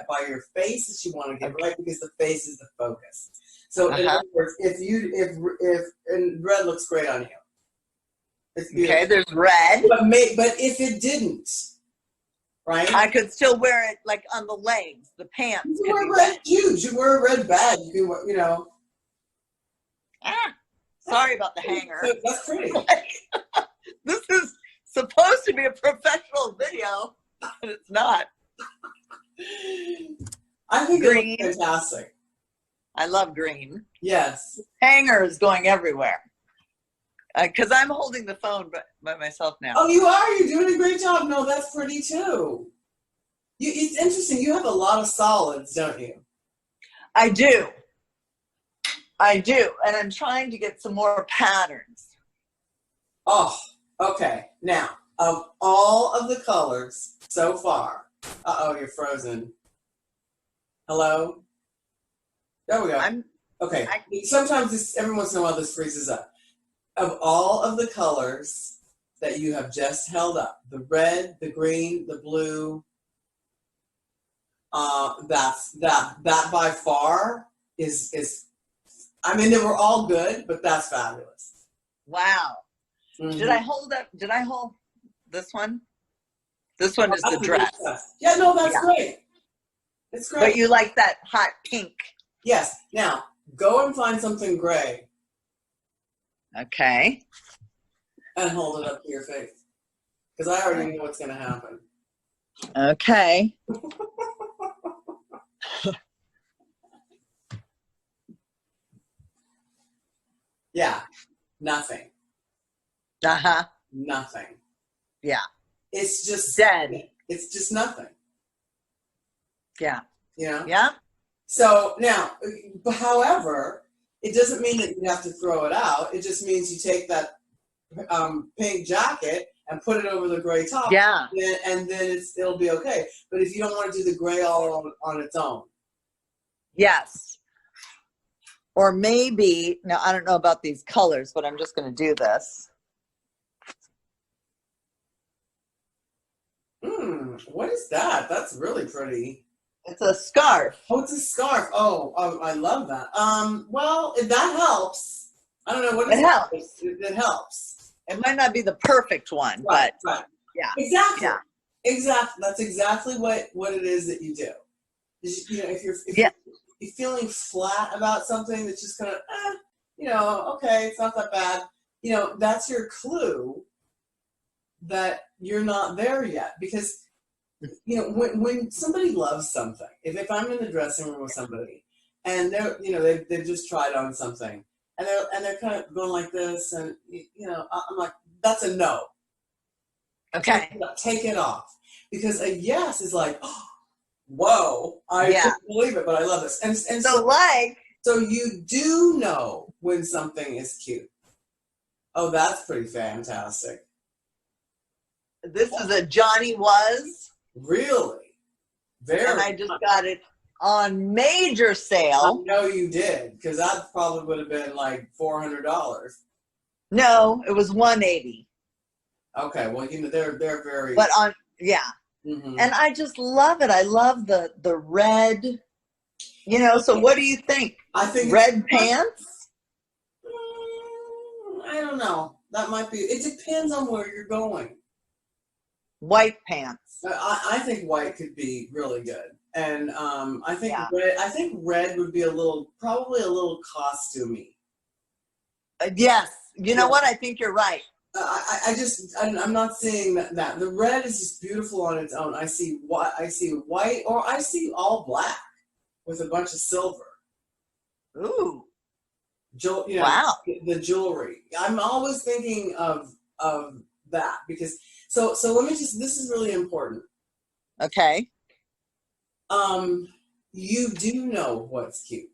S2: by your face that you want to get right, because the face is the focus. So in other words, and red looks great on you. It's beautiful.
S1: Okay, there's red.
S2: But if it didn't, right?
S1: I could still wear it like on the legs, the pants.
S2: You wear red shoes. You wear a red bag.
S1: Sorry about the hanger.
S2: That's pretty.
S1: This is supposed to be a professional video, but it's not.
S2: I think
S1: green.
S2: It looks fantastic.
S1: I love green.
S2: Yes.
S1: Hanger is going everywhere. Because I'm holding the phone by myself now.
S2: Oh, you are? You're doing a great job. No, that's pretty too. It's interesting. You have a lot of solids, don't you?
S1: I do. And I'm trying to get some more patterns.
S2: Oh, okay. Now, of all of the colors so far, you're frozen. Hello? There we go. Okay. Sometimes every once in a while this freezes up. Of all of the colors that you have just held up, the red, the green, the blue, that by far is they were all good, but that's fabulous.
S1: Wow. Mm-hmm. Did I hold this one? This one is the dress.
S2: Yeah, no, that's great. It's great.
S1: But you like that hot pink.
S2: Yes. Now, go and find something gray.
S1: Okay.
S2: And hold it up to your face. Because I already know what's going to happen.
S1: Okay.
S2: Yeah. Nothing.
S1: Uh-huh.
S2: Nothing.
S1: Yeah.
S2: It's just
S1: dead.
S2: It's just nothing.
S1: Yeah.
S2: Yeah. So now, however, it doesn't mean that you have to throw it out. It just means you take that pink jacket and put it over the gray top.
S1: Yeah.
S2: And then it'll be okay. But if you don't want to do the gray all on its own.
S1: Yes. Or maybe, now I don't know about these colors, but I'm just going to do this.
S2: What is that? That's really pretty.
S1: It's a scarf.
S2: Oh, it's a scarf. Oh, I love that. Well, if that helps. I don't know what
S1: It helps.
S2: It helps.
S1: It might not be the perfect one,
S2: Right,
S1: but
S2: right.
S1: yeah.
S2: Exactly.
S1: Yeah.
S2: Exactly. That's exactly what it is that you do. You know, if you're feeling flat about something that's just kind of, you know, okay, it's not that bad. You know, that's your clue that you're not there yet. Because, you know, when somebody loves something, if I'm in the dressing room with somebody and they're, you know, they've just tried on something and they're kind of going like this, and you know, I'm like, that's a no.
S1: Okay.
S2: Take it off. Because a yes is like, oh, whoa, I can't believe it, but I love this. And so you do know when something is cute. Oh, that's pretty fantastic.
S1: This is a Johnny Was.
S2: Really? Very.
S1: And I just got it on major sale.
S2: I know you did, because that probably would have been like $400.
S1: No, it was $180.
S2: Okay, well, you know, they're very.
S1: But and I just love it. I love the red. You know, so what do you think?
S2: I think
S1: red pants.
S2: I don't know. That might be. It depends on where you're going.
S1: White pants.
S2: I think white could be really good, and I think red. I think red would be probably a little costumey.
S1: Yes, you know what? I think you're right.
S2: I'm not seeing that. The red is just beautiful on its own. I see white, or I see all black with a bunch of silver.
S1: Ooh.
S2: You know,
S1: wow.
S2: The jewelry. I'm always thinking of that, because so let me just, this is really important.
S1: Okay.
S2: You do know what's cute.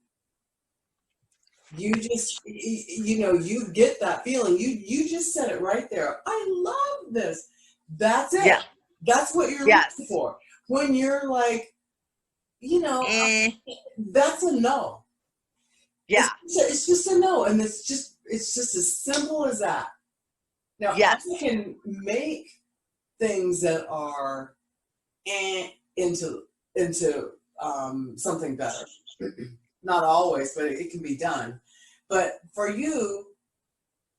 S2: You just, you know, you get that feeling. You just said it right there. I love this. That's it. Yeah. That's what you're looking for. When you're like, you know, that's a no.
S1: Yeah.
S2: It's just a no. And it's just as simple as that. Now, I can make things that are into something better. Not always, but it can be done. But for you,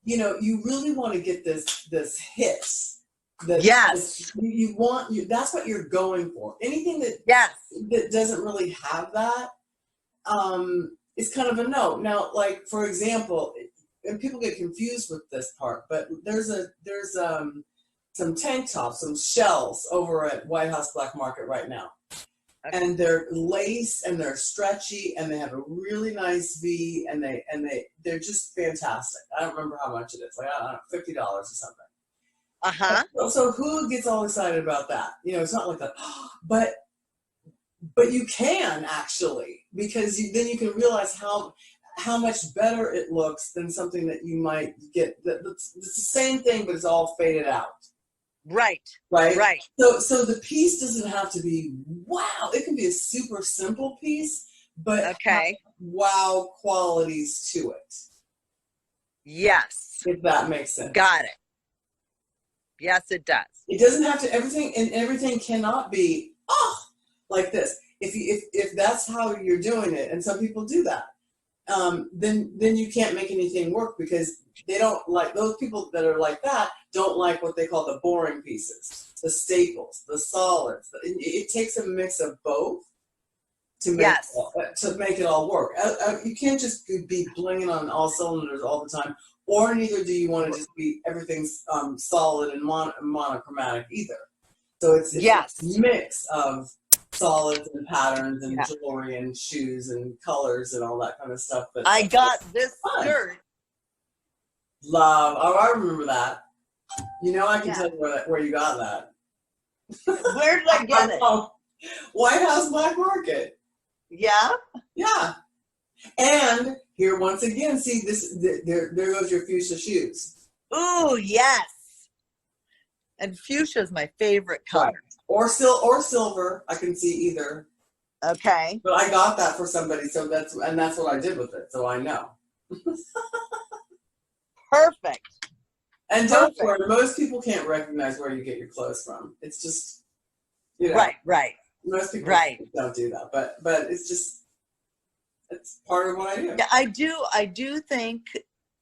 S2: you know, you really want to get this hit. You want that's what you're going for. Anything that doesn't really have that is kind of a no. Now, like, for example, and people get confused with this part, but there's some tank tops, some shells over at White House Black Market right now. Okay. And they're lace and they're stretchy and they have a really nice V, and they're just fantastic. I don't remember how much it is, like, I don't know, $50 or something. So who gets all excited about that? You know, it's not like that, but you can actually, because then you can realize how much better it looks than something that you might get. It's the same thing, but it's all faded out. Right. So the piece doesn't have to be wow. It can be a super simple piece, but have wow qualities to it. Yes. If that makes sense.
S1: Got it. Yes, it does.
S2: It doesn't have to, everything cannot be like this. If that's how you're doing it, and some people do that, then you can't make anything work, because they don't like, those people that are like that don't like what they call the boring pieces, the staples, the solids. It takes a mix of both to make it all work. You can't just be blinging on all cylinders all the time, or neither do you want to just be everything's solid and monochromatic either. So it's a mix of solids and patterns and jewelry and shoes and colors and all that kind of stuff. But
S1: I got this shirt.
S2: Love. Oh, I remember that. You know, I can tell you where you got that.
S1: Where did I get it?
S2: White House Black Market.
S1: Yeah?
S2: Yeah. And here, once again, see this. There goes your fuchsia shoes.
S1: Ooh, yes. And fuchsia is my favorite color.
S2: Right. Or silver. I can see either.
S1: Okay.
S2: But I got that for somebody, so that's what I did with it. So I know.
S1: Perfect.
S2: And don't worry, most people can't recognize where you get your clothes from. It's just, you know.
S1: Right.
S2: Most people
S1: Right.
S2: don't do that, but it's part of what I do.
S1: Yeah, I do think,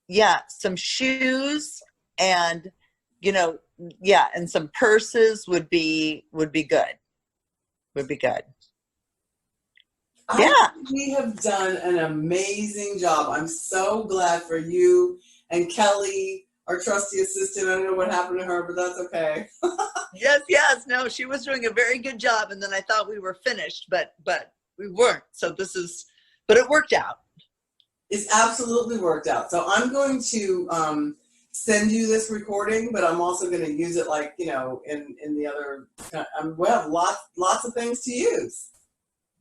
S1: yeah, some shoes and, you know, yeah, and some purses would be good. Would be good.
S2: I think we have done an amazing job. I'm so glad for you and Kelly, our trusty assistant. I don't know what happened to her, but that's okay.
S1: Yes. No, she was doing a very good job, and then I thought we were finished, but we weren't. So but it worked out.
S2: It's absolutely worked out. So I'm going to send you this recording, but I'm also going to use it like, you know, in the other. We have lots of things to use.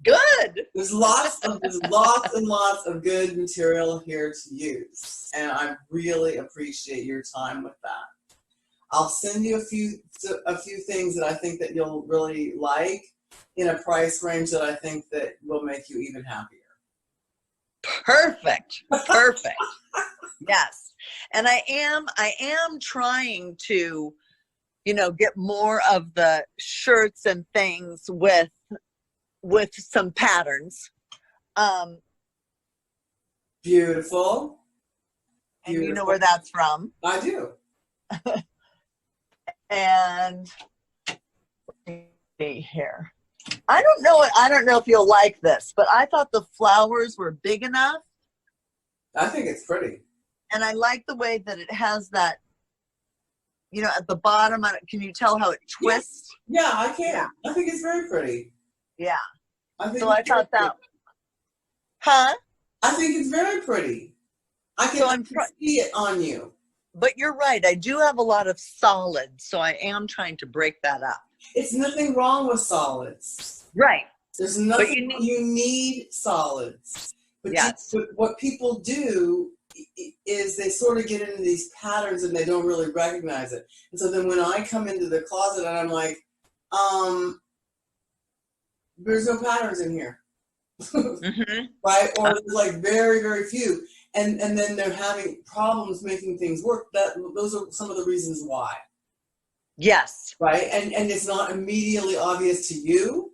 S1: Good.
S2: There's lots and lots of good material here to use, and I really appreciate your time with that. I'll send you a few things that I think that you'll really like in a price range that I think that will make you even happier.
S1: Perfect. Yes. And I am trying to, you know, get more of the shirts and things with some patterns.
S2: Beautiful.
S1: And you know where that's from.
S2: I do.
S1: And let me see here. I don't know if you'll like this, but I thought the flowers were big enough.
S2: I think it's pretty.
S1: And I like the way that it has that, you know, at the bottom. Can you tell how it twists?
S2: Yeah, I can.
S1: Yeah.
S2: I think it's very pretty.
S1: Yeah.
S2: I
S1: thought that. Huh?
S2: I think it's very pretty. I can see it on you.
S1: But you're right. I do have a lot of solids, so I am trying to break that up.
S2: It's nothing wrong with solids.
S1: Right.
S2: There's nothing. You need solids. But,
S1: yes.
S2: But what people do is they sort of get into these patterns and they don't really recognize it. And so then when I come into the closet and I'm like, there's no patterns in here.
S1: Mm-hmm.
S2: Right? Or there's like very, very few. And then they're having problems making things work. Those are some of the reasons why.
S1: Yes.
S2: Right? And it's not immediately obvious to you.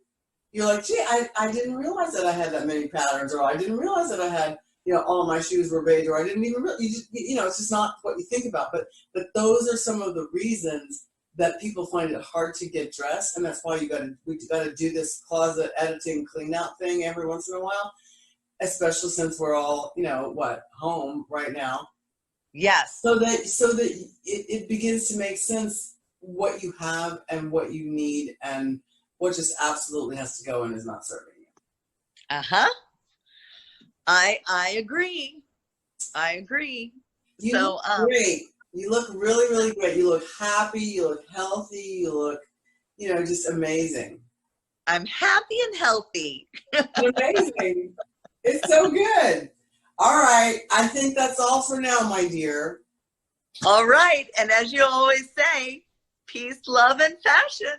S2: You're like, gee, I didn't realize that I had that many patterns, or I didn't realize that I had, you know, all of my shoes were beige, or I didn't even really, you know, it's just not what you think about. But those are some of the reasons that people find it hard to get dressed, and that's why we got to do this closet editing clean out thing every once in a while, especially since we're all, you know, home right now.
S1: Yes.
S2: So that it begins to make sense what you have and what you need and what just absolutely has to go and is not serving you.
S1: Uh-huh. I agree.
S2: You look great. You look really, really great. You look happy. You look healthy. You look, you know, just amazing.
S1: I'm happy and healthy.
S2: Amazing. It's so good. All right. I think that's all for now, my dear.
S1: All right. And as you always say, peace, love, and fashion.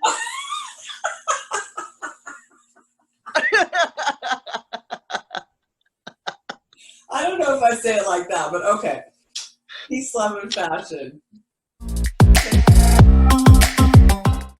S2: I don't know if I say it like that, but okay. Peace, love, and fashion.